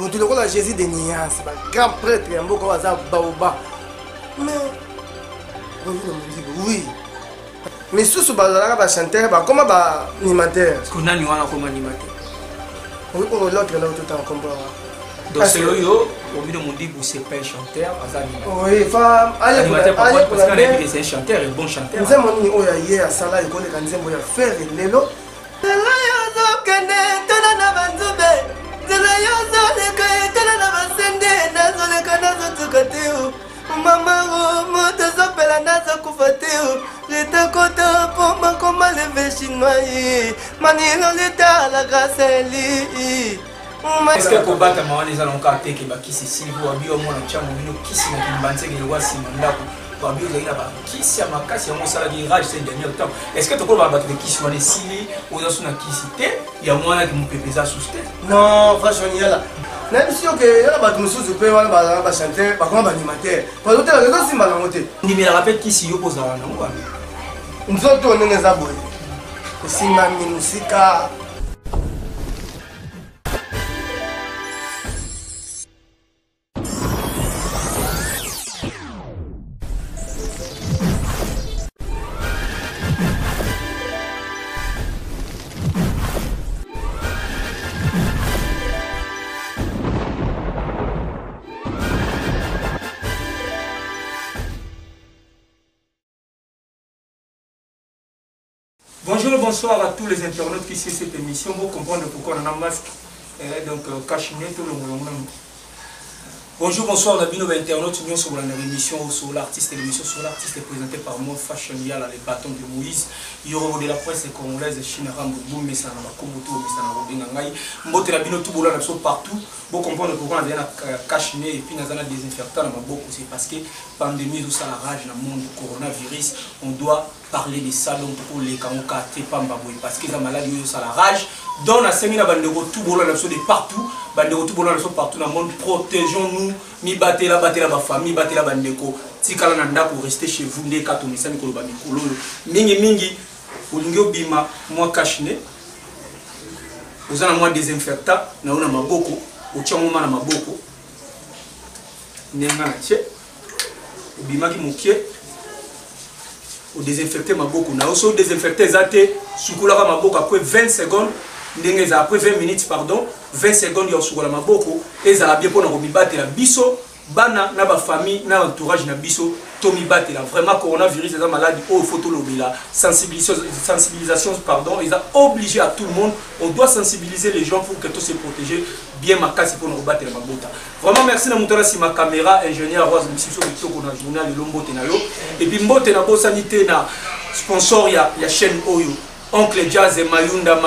moto lokola Jésus de Nias, grand prêtre ya mboka waza baoba. Mais oui. Mais sous bazalaka ba chanteur ba comment ba animateur. Qu'on a wana comme animateur. Oui, on l'autre là tout en comprendre. Donc c'est yo au milieu mon dit c'est pas un chanteur, oui, femme, allez parce qu'on a dit c'est un chanteur, un bon chanteur. Nous avons dit oya hier à sala école quand nous avons faire lelo. Maman, moi te s'appelle Nasa Koufateo. L'état content pour moi comme les chinois. Manilo l'état la grâce est. Est-ce que combattre ma les allons carter que ba kisi si vous abi au moins chamo bino kisi na kimbanze ke wasi mandako ba bio zaina ba kisi ya makasi ya mosala di rage ces derniers temps. Est-ce que tu peux ba battre kisi wana sili oza suna kisi te ya mwana ki mupepeza souste? Non, franchement yala. Même si ok, il y a des choses qui peuvent être chanter, par contre, animateur. Pour l'autre, la raison, c'est mal en côté. Il me rappelle qui s'y oppose à un. Nous sommes tous les abonnés. C'est ma musique. Bonjour et bonsoir à tous les internautes qui suivent cette émission. Vous comprenez pourquoi on a un masque. Donc, cachiné tout le monde. Bonjour, bonsoir, Dabino, internautes. Nous sommes sur l'émission sur l'artiste. L'émission sur l'artiste est présentée par moi, Fashion Yala, les bâtons de Moïse. Il y aura de la presse congolaise, Chine Rambo, Boum, Messana, Komoto, Messana, Robingangaï. Mbote Dabino, tout boulot, partout. Vous comprenez pourquoi on a cachiné et puis on a désinfectant dans beaucoup. C'est parce que pandémie, tout ça, la rage dans le monde, coronavirus, on doit parler de ça donc pour les Kamoka, parce que la maladie, ça la rage. Dans la semaine, on tout boulot, de partout. Tout boulot, partout dans le monde. Protégeons-nous. Mi batte la famille, batte la bandeko. Si kala nanda pour rester chez vous, ne kato misani ko ba mikolo. Mingi ulingi obima moi cachiné. Ozana moi désinfectant na una maboko, ochango na maboko. Nenga na che. Obima ki mokie. O désinfecter maboko na oso désinfecter zate sukula ka maboko après 20 secondes. Après 20 minutes, pardon, 20 secondes, il y a sur la maboko, et ça a bien pour nous battre la biso, bana, na ba famille, na entourage na biso, tomi battre la vraiment coronavirus, c'est une maladie, oh, photo la sensibilisation, pardon, ils ont obligé à tout le monde, on doit sensibiliser les gens pour que tous se protègent bien ma casse pour nous battre la mabota. Vraiment merci na mutara si ma caméra, ingénieur Rose, Mississippi, Bitoko na journal, le Lombo Tenayo, et puis Mbote na sanité na sponsor ya chaîne Oyo. Oncle Jazz et Mayunda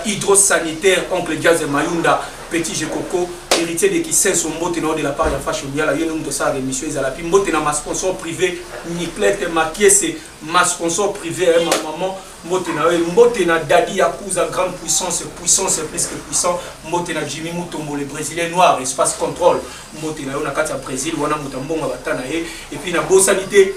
hydrosanitaire, Oncle Jazz et Mayunda, Petit Jekoko, héritier de qui sont Mbote de la part de Fashion Yala, il y a une de ça, monsieur Zalapi, Mbote na ma sponsor privé, Niklete, ma pièce, ma sponsor privé, ma maman, Mbote na Daddy Yakuza, grande puissance plus que puissant, Mbote na Jimmy Mutombo, le Brésilien noir, espace contrôle, Mbote na Yonakata Brésil, Wana Mutambonga Batanae, et puis na Beau Sanité.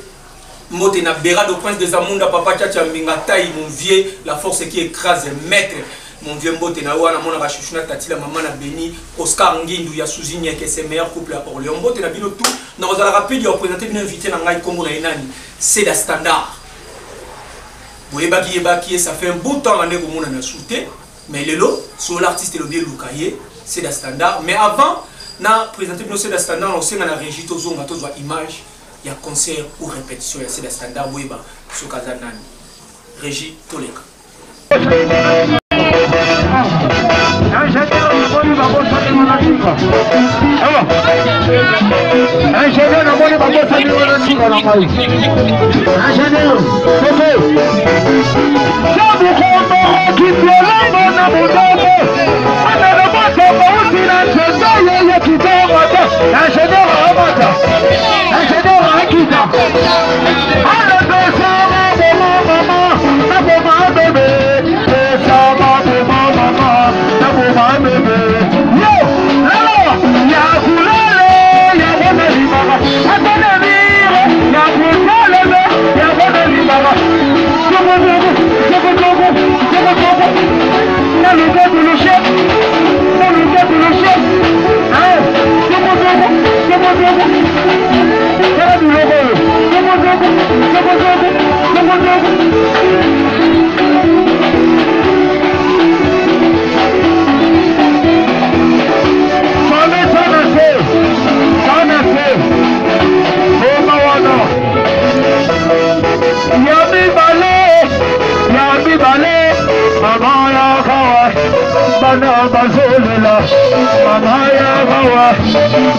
Mbote na Berado Prince des Amunda, Papa Tchacha Mingataï, mon vieux, la force qui écrase maître. Mon vieux Mbote na Wana, mon Rachuchuna Tati, la maman na Béni, Oscar Ngindou, Yasouzinia, qui est ses meilleurs couples à Orléans. Mbote na Bino tout, nous allons rappeler, il a présenté une invité dans Ngai Congo na Enani. C'est la standard. Vous voyez, ça fait un bout de temps l'année où on a sauté, mais le lot, sur l'artiste et le bien Lukaye, c'est la standard. Mais avant, on a présenté c'est la standard, on sait qu'on a régi tous les images. Il y a concert ou répétition, c'est le standard Weba sur Kazanani. Régie Toleka.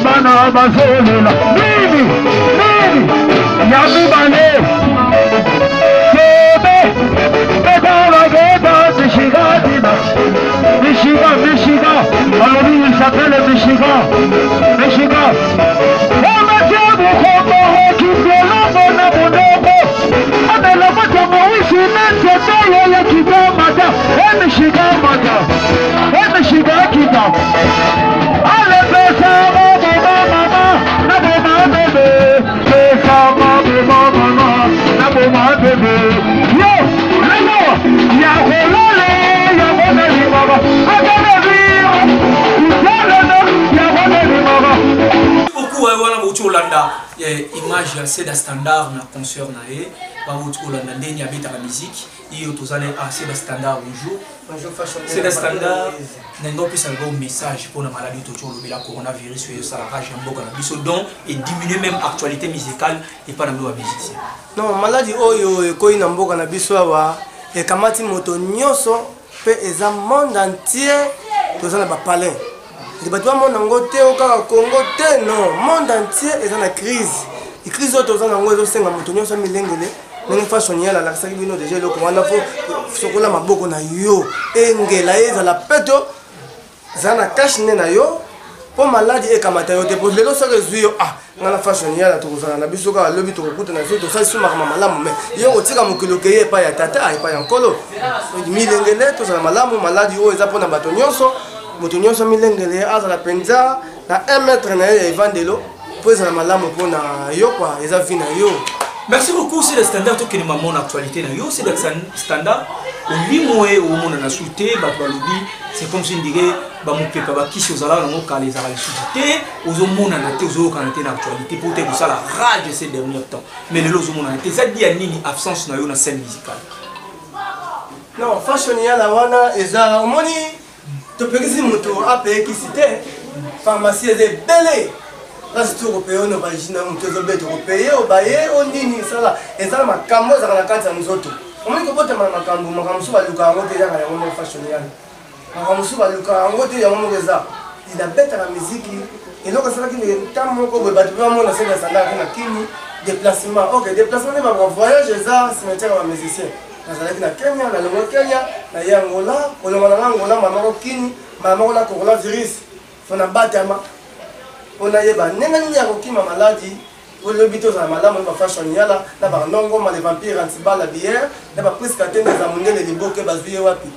bana bazolela nini yamibale sebe bekolageta mishigatina Michigan alors il s'appelle Michigan image c'est da standard na concert na e ba wutu Hollanda ndeni abeta la musique iyo tozale assez da standard bonjour c'est da standard na ndo pisa le message pour la maladie to le coronavirus et ça la rage en boka na biso donc et diminuer même actualité musicale et pas na no musicien non maladie oyo ko ina mboka na biso awa e kamati moto nyoso pe eza monde entier tozana ba palais les bâtiments monde ngote au Congo te non monde entier est dans la crise la crise auto dans ngo ezosenga moto nyonso milengele ndenge fashion yala la saki bino déjà le commanda fo sokola maboko na yo engela eza la peto zana cash ne na yo po maladie e kamata yo te po lelo so rezuyo ngana fashion yala to kozana na biso ka lobi to kokuta na zo to sa suma kama malamu me yo otika mokilo ke ye pa ya tata pa ya nkolo milengele to zana malamu maladie o eza pona bato nyonso moto nyonso milengele azala penza na 1 mètre na ye evandelo po ezala malamu mpona yo kwa eza vi na yo. Merci beaucoup, c'est le standard qui est mon actualité na yo, c'est le standard au limoué au monde na souté ba lobby, c'est comme si on dirait ba mon pepa ba kisi ozala na moka les ara souté aux monde na té aux kanate na actualité pour te ça la rage ces derniers temps. Mais le lozo monde na té ça dit à nini absence na yo na scène musicale. Non, fashion ya la wana eza omoni to pekisi moto ape kisite pharmacie de belé parce que européen no bagina moto zo beto européen obaye ondini sala ezala makambo za na kati ya mzoto omoni ko bota makambo so baluka ngote ya ya mo fashion ya makambo so baluka ngote ya mo reza il a bête la musique et donc ça qui est tant moko be batu ba mo na senda sala na kini déplacement OK déplacement ba voyage ça cimetière ba musicien nazalaki na Kenya na longo Kenya na Angola olonga na Angola mama ko kini mama ko la coronavirus fona batama ona yeba nenga nini ya kokima maladie olobi to za malamu ba fashion yala na ba ndongo ma les vampires antibala bière na ba presque atteindre za munene liboke bazuye wapi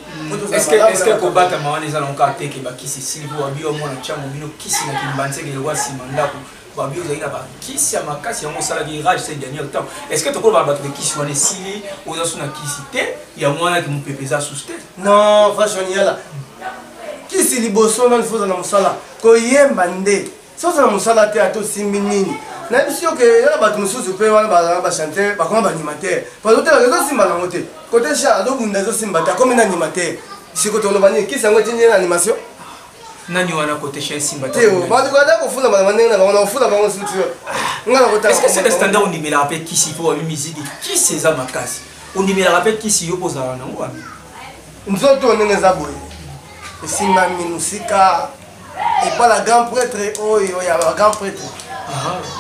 est-ce que ko batama wana za lonka teke ba kisi silvo abio mona chango bino kisi na kimbanze ke wasi mandako babio za ina ba kisi ya makasi yango sala di rage ces derniers temps est-ce que to ko ba battre kisi wana sili oza suna kisi te ya mwana ki mupepeza suste non fashion yala kisi liboso na foza na musala ko yemba nde soza na musala te ato simbi nini na biso ke yala bato mususu pe wana ba chanter ba koma ba animateur pa lote la zo simba na ngote côté cha ado bunda zo simba ta comme na animateur siko to lo bani kisi yango tinye na animation nani wana côté cha simba ta teo ba ko da ko fula ba manenga na wana fula ba ngo sutu ngala ko ta est-ce que c'est le standard on dit mais la rappelle kisi pour la musique kisi za makasi on dit mais la rappelle kisi yo poza na ngwa nzoto nene za boye simba minusika et pas la grand prêtre oh il y a la grand prêtre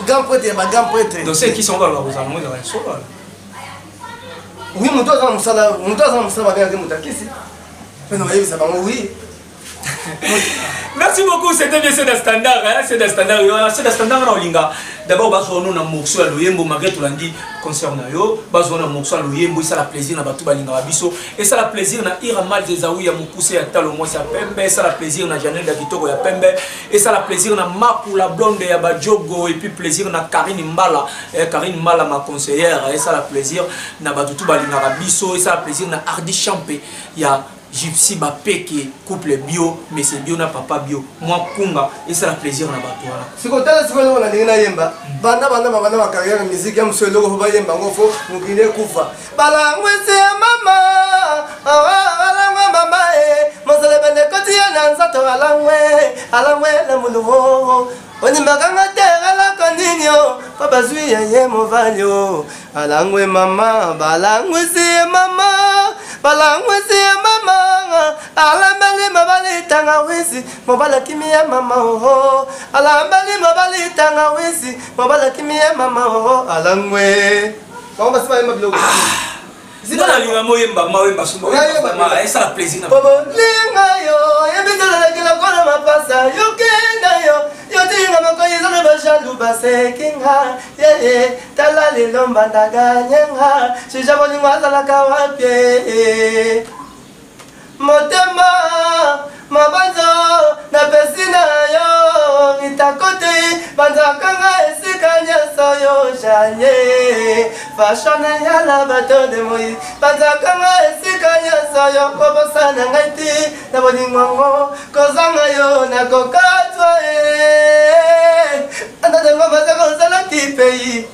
grand prêtre et grand prêtre donc c'est qui sont là aux allemands ils sont là oui mon doigt dans le musala bien que mutakisi mais non ça va oui. Merci beaucoup, c'était bien, c'est des standards, hein? C'est des standards, c'est des standards na olinga. D'abord, baso nous na morceau à l'oyembo malgré tout lundi concert na yo, baso na morceau à l'oyembo, ça la plaisir na batu balinga babiso, et ça la plaisir na Iramal Zezawi ya mukuse ya talo moi ça pembe, ça la plaisir na Janelle Davitoro ya pembe, et ça la plaisir na Mapu la blonde ya Badjogo, et puis plaisir na Karine Mbala ma conseillère, et ça la plaisir na batu balinga babiso, et ça la plaisir na Hardy Champé ya Gypsy Bapeke, couple bio, mais c'est bio na papa bio. Moi kunga et c'est la plaisir na batouana. Si quand t'as ce qu'on a dit na yemba, banda ma carrière musique am se logo ba yemba ngofo mukile kufa. Bala ngwese mama, ala mama mosele bende kotia na nsato ala ngwe la muluvo. Oni maganga terala koninyo, papa zui ye mo valio. Ala ngwe mama, bala ngwese mama. balangwisi ya mama alambali mabali tanga wisi mobala kimi ya mama oh alambali mabali tanga wisi mobala kimi ya mama oh alangwe mama basi ba mablo Zina la linga moyemba mawemba sumba ma esa la plaisir na bobo linga yo yebizala la kila kona mapasa yo kenda yo yo tinga makoyi zana bashalu basekinga ye tala lilomba ndaganyenga shijabo lingwa zala kawapye motema mabanzo na pesina yo itakote banzakanga esika nyeso yo janye fashion ya la bato de moi banzakanga esika nyeso yo kobosana ngaiti na bolingongo kozanga yo na kokatwa anda ngoma za kozala tipei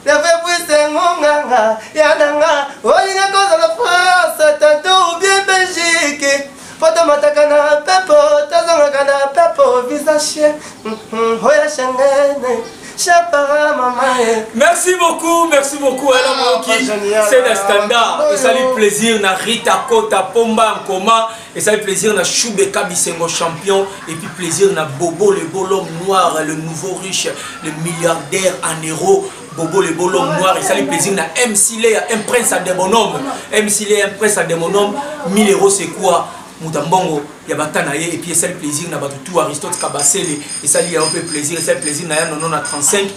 Leve puisse ngonganga yananga olinga kozala France tanto bien Belgique Foto matakana pepo tazonga na pepo visage hoya shangene chapara mama. Merci beaucoup Ella Moki. C'est le standard et ça lui plaisir na Rita Kota Pomba en coma et ça lui plaisir na Choubeka Bisengo champion et puis plaisir na Bobo le bolom noir le nouveau riche le milliardaire en euros Bobo le bolom noir et ça lui plaisir na MC Léa un prince à des bonhommes MC Léa un prince à des bonhommes 1000 € c'est quoi Moutambongo, il y a Batanaye et puis c'est le plaisir n'a pas tout Aristote Kabasele et ça lui a un peu plaisir et c'est le plaisir n'a non à 35.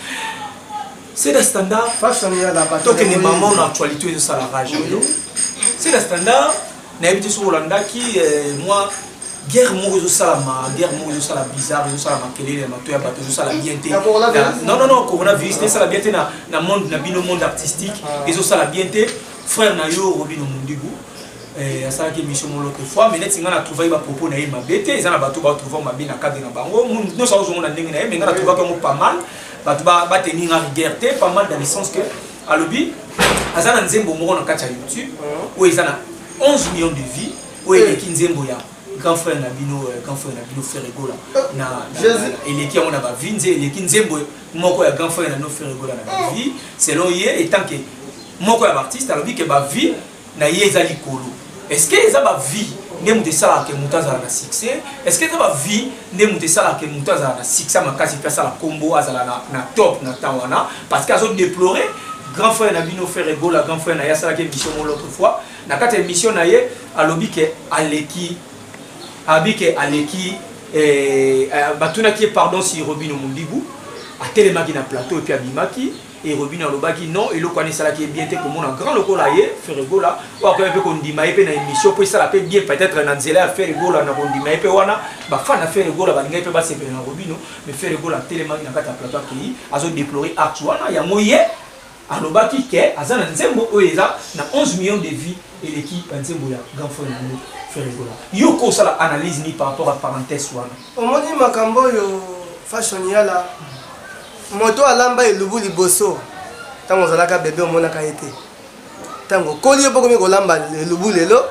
C'est le standard. Tant que les mamans en actualité de ça la rage. C'est le standard. N'a habité sur Hollanda qui moi guerre mourir ça la bizarre ça la maquille les matoya bateau ça la bienté. Non coronavirus ça la bienté na monde na bino monde artistique et ça la bienté frère na yo Robino Mundibu. Et ça qui mission l'autre fois mais net a trouvé ma propos na ma bête ils en a bateau ba trouver ma bien na cadre na bango nous ça on a ndenge na mais on a trouvé comme pas mal bateau ba tenir en liberté pas mal dans le sens que à lobby azana nzembo moko na kati ya YouTube où ils en a 11 millions de vies où il est nzembo ya grand frère na bino Ferregola na il est qui on a ba vinze il est nzembo moko ya grand frère na no Ferregola na vie selon yé étant que moko ya artiste à lobby que ba vie na yezali kolo. Est-ce que ça va vie ne mute sala ke mutaza na succès? Est-ce que ça va vie ne mute sala ke mutaza na succès makasi pesa la combo azala na top na tawana parce qu'ils ont déploré grand frère na bino Ferregola grand frère na yasala ke mission l'autre fois na kata émission na ye alobi ke aleki batuna qui pardon si Robino Mundibu a télémaki na plateau et puis abimaki et Robino Lobaki non et le connaît ça qui est bien comme on a grand local là Ferregola ou après un peu qu'on dit maïpe na émission pour ça la peut bien peut-être na nzela Ferregola na bondi maïpe wana ba fan na Ferregola ba ngai pe ba se na Robino mais Ferregola télémaki na kata plateau qui a déploré actuellement ya moye alobaki ke azana nzembo oeza na 11 millions de vies et l'équipe nzembo ya grand frère na Ferregola yo ko ça analyse ni par rapport à parenthèse wana omoni makambo yo fashion yala moto alamba elubu liboso tango zalaka bébé omonaka ete tango koli boko mi kolamba elubu lelo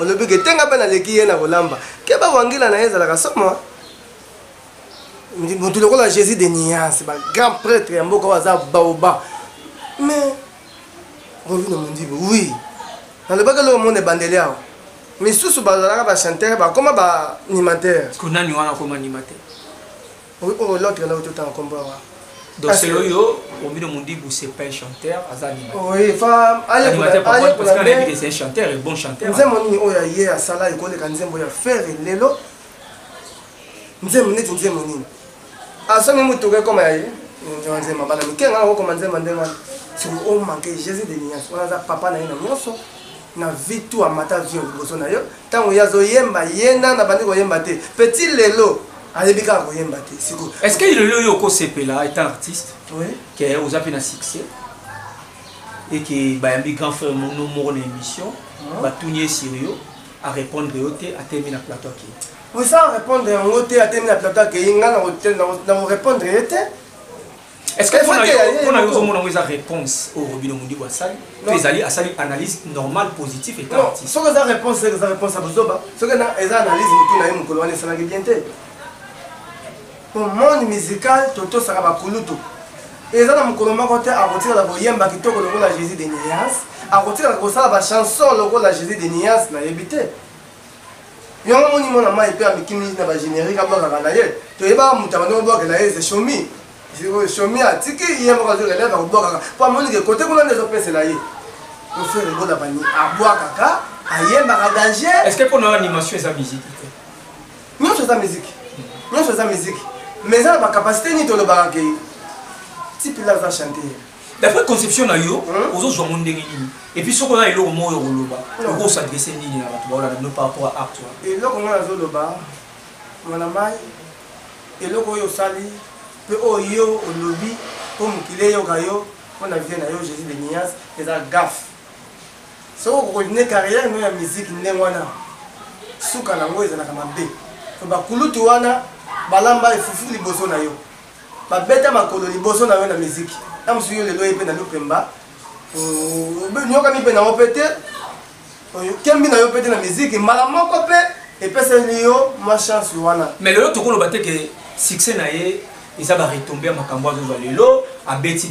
olobi ke tenga pe na leki ye na kolamba ke ba wangila na ezalaka somo moto lokola Jésus de Nias ba grand prêtre ya mboka waza baoba mais Robino Mundibu oui na le bagalo monde bandelea mais sous bazalaka ba chanteur ba comment ba animateur konani wana comme animateur oui l'autre là tout temps comprendre. Donc c'est yo Robino Mundibu c'est pas un chanteur azali oui femme animateur parce qu'on a dit que c'est un chanteur et bon chanteur nzembo ni oya ye asala ikole ka nzembo ya faire lelo nzembo neti nzembo nini asoni mutuke koma ye nzembo bana mikenga ko koma nzembo ndema sur o manque Jésus de Nias on a papa na ina nyoso na vitu amata vio liboso na yo tango yazo yemba yenda na bandi ko yemba te petit lelo. Est-ce que le Yoko Sepela est un artiste oui. Qui a osé un succès et qui a un grand frère mon émission va tourner sérieux à répondre à terminer la plateau qui oui ça répondre à terminer la plateau qui est répondre est-ce que on a eu réponse au Robino Mundibu Asali les alliés Asali analyse normale positive et artiste ce que ça réponse c'est que ça réponse à Bozoba ce que ça analyse mutu na yo mukolo wana ça bien te pour monde musical toto saka ba kulutu et ça na mukolo mako te a retirer la boyemba kitoko lokola Jésus de Nias akotika kosala bachanson lokola Jésus de Nias nayebi te yango moni mona mai mpe amikimi na bagénérique abwakaka na ye toyebaka moto abandi kobwakela ye se shomi shomi atiki ye moko azoreleve akobwakaka mpo amonike kote kuna nde ezopesela ye ofere egola bani abwakaka ayembaka danger. Est-ce que pour notre animation eza musique nyonso eza musique nyonso eza musique mais eza na bacapacité nini tolobaka ke tipila aza chanter d'après conception na yo ozozwa mo ndenge nini et puis soko na eloko moko okoloba okosadresse nini na bato baolanda bino par rapport à acte wana eloko ngo nazoloba mwana mai eloko oyo osali mpe oyo olobi mpo mokili eyoka yo mpo na vie na yo Jésus de Nias eza gafe soki okokontinue carrière no ya musique ndenge wana suka nango ezalaka mabe bakulutu wana balamba efufu liboso na yo babeta makolo liboso na yo na musique na mosusu yo lelo ye mpe na lupemba nyokami mpe na yo mpe te kembi na yo mpe te na musique mbala moko mpe epeseli yo mwa chance wana mais lelo tokoloba te ke succès na ye eza baretombé ya makambo azozwa lelo abeti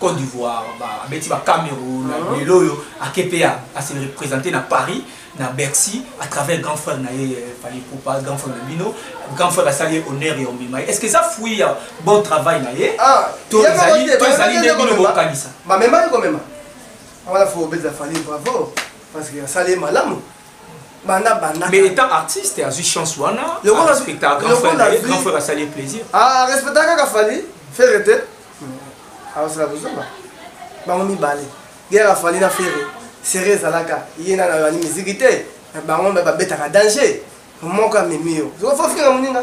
Côte d'Ivoire abeti Cameroun lelo oyo ake mpe ase représenter na Paris na Bercy à travers grand frère na ye fali popa grand frère na bino grand frère asali honneur et omema est-ce que ça fouille bon travail na ye to ezali nde bino bokanisa bamemaki komema wana fo obeza fali bravo parce que asali malamu bana mais étant artiste azwi chance wana spectacle grand frère asali plaisir respecta kaka fali fere te awasala bozomba bango mibale guerre afali na fere sere ezalaka ye na nayani miziki te bango babetaka danger moko amemi yo fofinga moninga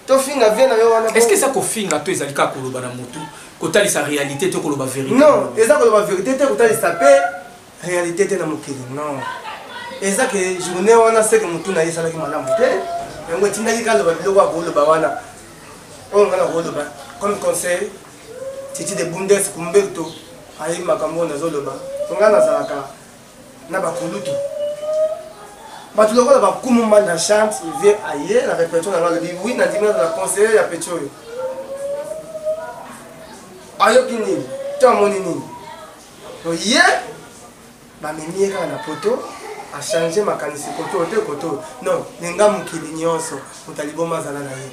tofinga vie na yo wana est-ce que eza kofinga to ezali kaka koloba na motu kotalisa réalité to koloba vérité non eza koloba vérité te kotalisa mpe réalité te na mokili non eza ke journée wana seke motu na ye esalaki malamu te yango etindaki kaloba biloko ya koloba wana oyo nga na koloba comme conseil titi de bundes kumberto ayebi makambo oyo nazoloba nga nazalaka na bakulutu bato lokola bakumu mbanda chante vie aye na répertoire na nga lobi wi nandimi nazala conseiller ya peti oyo ayoki nini to amoni nini oye bamemi ye kaka na poto achange makanisi koto te koto non nenga mokili nyonso moto aliboma azala na ye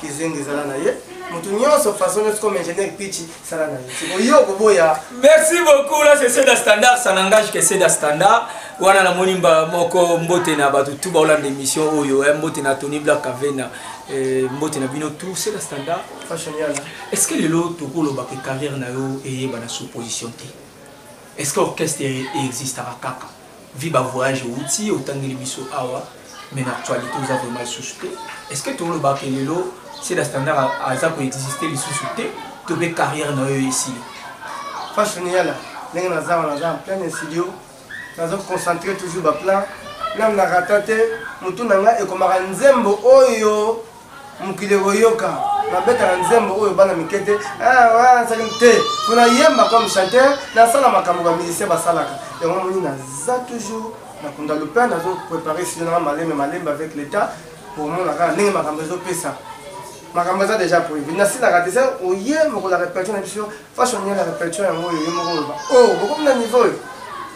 kizenge ezala na ye moto nyonso façon nyonso comme ingénieur pichi sala na ye oyo koboya. Merci beaucoup. Là c'est Seda Standard, ça n'engage que Seda Standard. Wana na moni moko mbote na bato tout baolanda émission oyo mbote na Tony Black Avena mbote na bino tout Seda Standard fashion yala. Est-ce que lelo tokoloba ke carrière na yo eyeba na supposition te? Est-ce que orchestre existe à kaka? Viba voyage outil otangeli biso awa mais na actualité vous avez vraiment suspect. Est-ce que tokoloba ke lelo c'est la standard à ça pour exister les sous-soutés to be carrière na yo ici? Fashion yala ndenge naza en plein studio nazo concentrer toujours ba plan nam na ratate mutu nanga ekomaka nzembo oyo mukile oyoka na beta nzembo oyo bana mikete wa salim te funa yemba comme chanteur na sala makambo ba musicien basalaka yango moni naza toujours na kunda le pain nazo préparer studio na malembe avec l'état pour mon la ndenge makambo zo pesa makambo za déjà prévu na sila raté ça oye moko la répétition na sur fashion la répétition yango yo moko ba beaucoup na niveau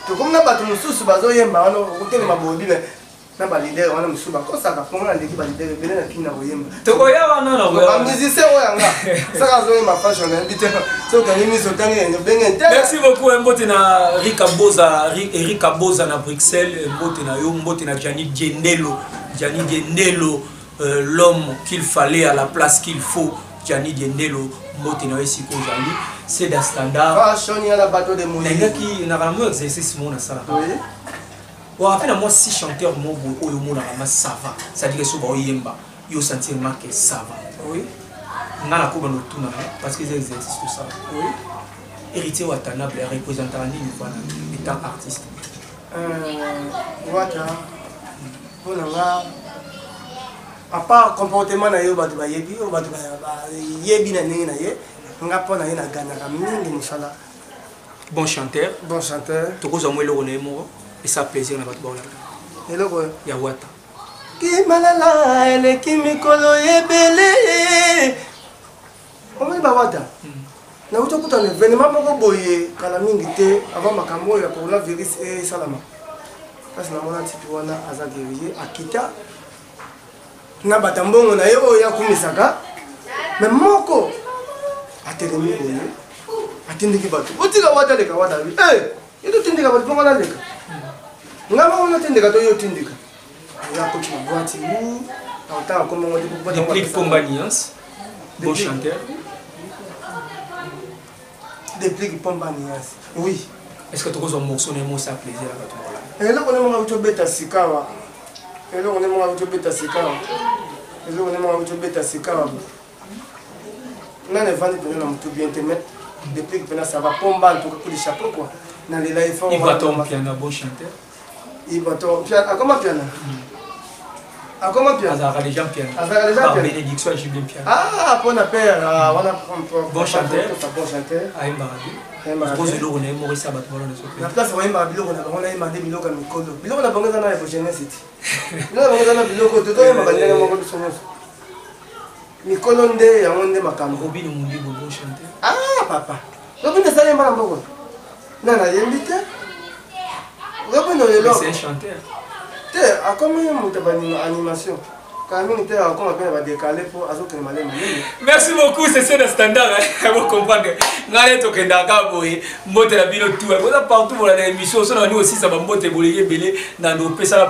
to comme na bato mususu bazo yemba wana okutele mabobi na ba leader wana mususu bakosaka pongo na ndeki ba leader bele na kina koyemba to ya wana na ba musicien oyanga saka zo yemba fashion na bité so kangi miso tangi ne benge nte. Merci beaucoup mbote na Eric Aboza na Bruxelles mbote na yo mbote na Gianni Diendelo l'homme qu'il fallait à la place qu'il faut Gianni Diendelo mbote na esiko jali c'est da standard fashion ya la bateau de Moïse nengaki na vraiment exercice mon sala oui wa afina moi si chanteur mo bo oyo mona ma ça va ça dit que so ba oyemba yo sentir marqué ça va oui ngana ko bano tuna parce que c'est exercice tout ça oui héritier Watanabe représentant ni voilà étant artiste wata ona à part comportement na yo bato ba yebi o bato ba yebi na ndenge na ye nga pona ye na ganaka mingi musala bon chanteur tokoza mwelo rone mo et ça plaisir na bato ba olaka eloko ya wata ki malala ele ki mikolo yebele omoni ba wata na auto kuta ne événement moko boye kala mingi te avant makambo ya coronavirus et salama parce na mona tipi wana aza guerrier akita na batambongo na ye oyo ya kumisaka mais moko atelemi boye atindiki bato otika wata leka wata yeto tindika bato pongo na leka ngama ona tindika to yo tindika ya ko ki boîte ou autant comme on dit pour des prix Pombanians beau chanteur des prix Pombanians oui est-ce que tu as un morceau de mots ça plaisir à toi et là on est mon auto beta sikawa et là on est mon auto beta sikawa et là on est mon auto beta sikawa nane vandi pena na mutu bien te mettre depuis que ça va pomba en tout cas pour les chapeaux quoi dans les live il va ton piano beau chanteur il va ton piano à comment piano à comment piano Azara les gens piano Azara les gens piano bénédiction je bien piano pour na père on a bon chanteur à Marabi pose le on est Maurice Abat voilà le la place on Marabi on a demandé biloko mikolo biloko na bango na pour jeunesse biloko na bango na biloko to to mabandela moko bisono mikolo nde ya monde makambo Robin Mundi bon chanteur papa Robin ça y est mara mboko nana yembite Robin le c'est un chanteur à comment il y a animation merci beaucoup, c'est ça le standard. Vous comprenez. Vous comprenez. Mbote la bino tout. Vous avez partout pour l'émission. On a aussi ça va mbote bolé belé dans nos pesa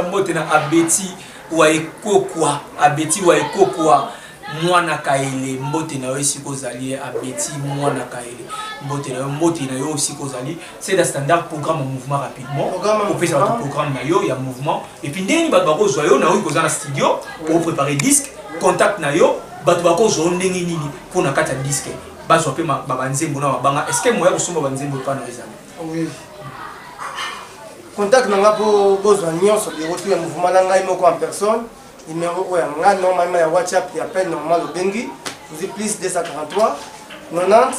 mbote na abeti wa ekokwa abeti wa ekokwa mwana kaele mbote na yo aussi kozali abeti mwana kaele mbote na yo aussi kozali c'est le standard programme en mouvement rapidement pour faire un programme na yo ya mouvement et puis ndeni ba bako zo yo na yo kozana studio pour préparer disque contact na yo ba bako zo ndenge nini pour na kata disque ba zo pe ba banzembo na banga est-ce que moya kosomba banzembo pa na ezali oui contact na ngapo bozo nyonso de retour ya mouvement na ngai moko en personne numéro normalement ya WhatsApp il appelle normal au Bengi vous dites plus 243 90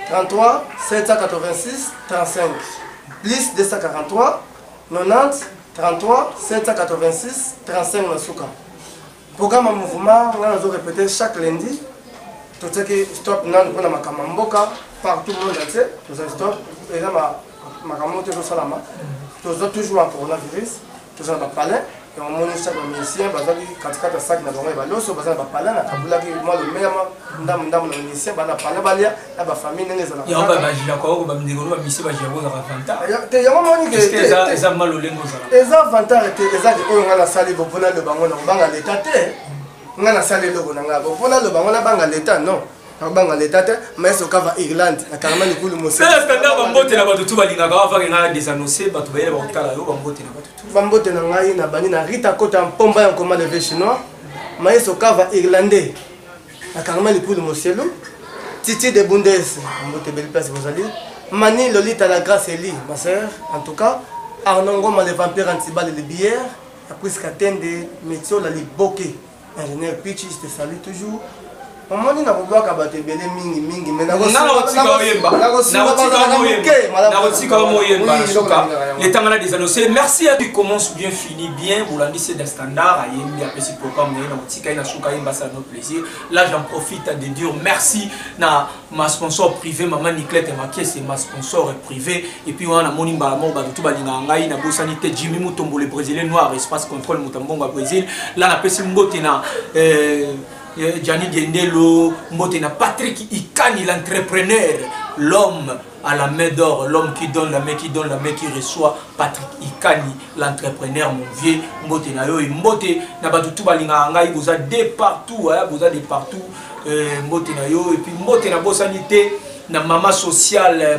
33 786 35 plus 243 90 33 786 35 Nasuka programme mouvement on a répété chaque lundi tout ce qui stop nan pour na makamamboka partout le monde entier tout ça stop et là ma makambo tout ça là tout ça toujours en coronavirus tout ça dans palais et on monte chaque musicien bazali katikata sac na bango ba loso bazali ba pala na kabula ki moi le meilleur ndam na musicien ba na pala balia na ba famille nene za na ya ba bajila ko ba mndingolo ba misi ba jabo za fanta te ya moni ke eza malo lengo za eza fanta te eza de oyo ngana sali bo pona le bango na banga l'état te ngana sali logo na nga bo pona le bango na banga l'état non banga l'état te mais so kava Irlande na carrément le coup c'est le standard ba mbote na batu balinga ka va ngana des annoncer batu ba yela ba kala yo ba mbote na batu bambote na ngai na bani na Rita Kota mpomba ya koma le chinois maïso kava irlandais na carrément le coup de Moselo Titi de Bundes mbote belle place vous allez Mani Lolita la grâce Eli ma sœur en tout cas Arnongo ma le vampire antibal le bière après ce qu'attendait métier la liboke ingénieur Pichi je te salue toujours on dit na bobaka bato ebele mingi mais na des annoncés merci à tu commence bien fini bien vous l'avez c'est des standards à yembi après ce programme na otika na suka yemba ça notre plaisir là j'en profite de dire merci na ma sponsor privé maman Niclette et ma caisse c'est ma sponsor privé et puis on a moni mbala ba tout balinga ngai na bosanité Jimmy Mutombo le brésilien noir espace contrôle Mutambonga Brésil là na pesi mbote na Gianni Gendelo, Mbotena Patrick Ikani, l'entrepreneur, l'homme à la main d'or, l'homme qui donne la main, qui donne la main, qui reçoit. Patrick Ikani, l'entrepreneur, mon vieux, Mbotena yo, Mbote, Nabatutu Balinga Anga, il vous a de partout, vous a de partout, Mbotena yo, et puis Mbotena Bosanité, na maman sociale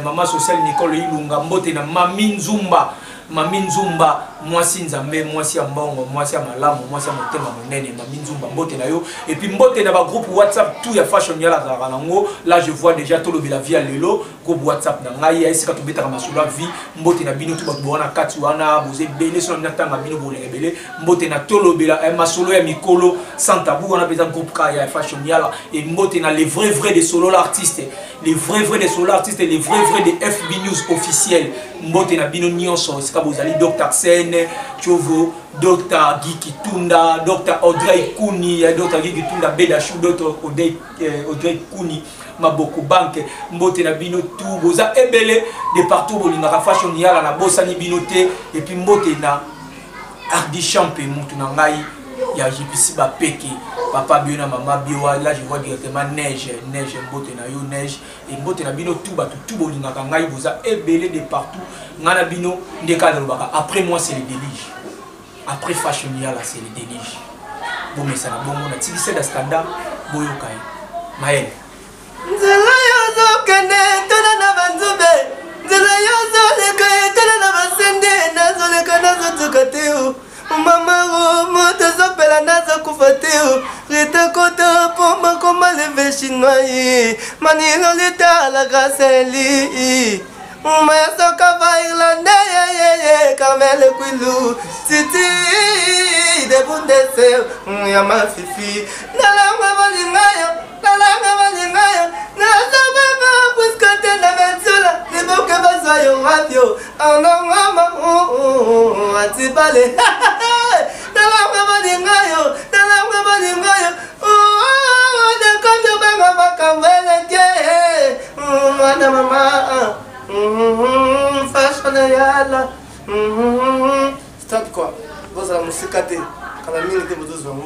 Nicole Ilunga, Mbotena Mami Nzumba. Mami Nzumba, moi si Nzambe, moi si Ambongo, moi si Malamu, moi si Motema Monene, Mami Nzumba, Mbote na yo. Et puis Mbote na ba groupe WhatsApp, tout ya fashion ya la Zaranango. Là je vois déjà tout le bila via lelo, groupe WhatsApp na ngai, ya isi ka to betaka masula vie, Mbote na bino tout ba bona kati wana, boze bene so na tanga bino bolenge bele, Mbote na tolo bila masolo ya mikolo, sans tabou on a besoin groupe ka ya fashion ya la et Mbote na les vrais des solo artistes, les vrais des solo artistes et les vrais des FB News officiels. Mbote na bino nyonso esika bozali Dr Sene Chovo, Dr Guy Kitunda, Dr Audrey Kuni, Dr Guy Kitunda Bedachou, Dr Audrey Kuni Maboko Banque, Mbote na bino tout boza ebele de partout bolingaka fashion yala na bosani binote et puis Mbote na Ardi Champe mutu na ngai ya jipisi ba peke papa bio na mama bio là je vois directement neige Mbote na yo neige et Mbote na bino tout ba tout bolingaka ngai boza ebele de partout ngana bino ndeka lobaka après moi c'est le délige après fashion yala c'est le délige bon mais ça na bongo na tiki c'est standard boyo kai Maël nzela yozo kende tona na banzube nzela yozo leka tona na basende nazo leka nazo tukateo mama moto zopela nazo kufateo rete kota pomba koma leve chinois manilo leta la graseli maya soka va irlandais Carmel Kwilu titi de bundese ya mafifi nalanga balingayo nazababa puskate na menzula liboke bazayo radio anongama atibale nalanga balingayo de kondo banga bakawele ke mwana mama fashion yala stop quoi vous la musique kama mimi ndio mtoto wangu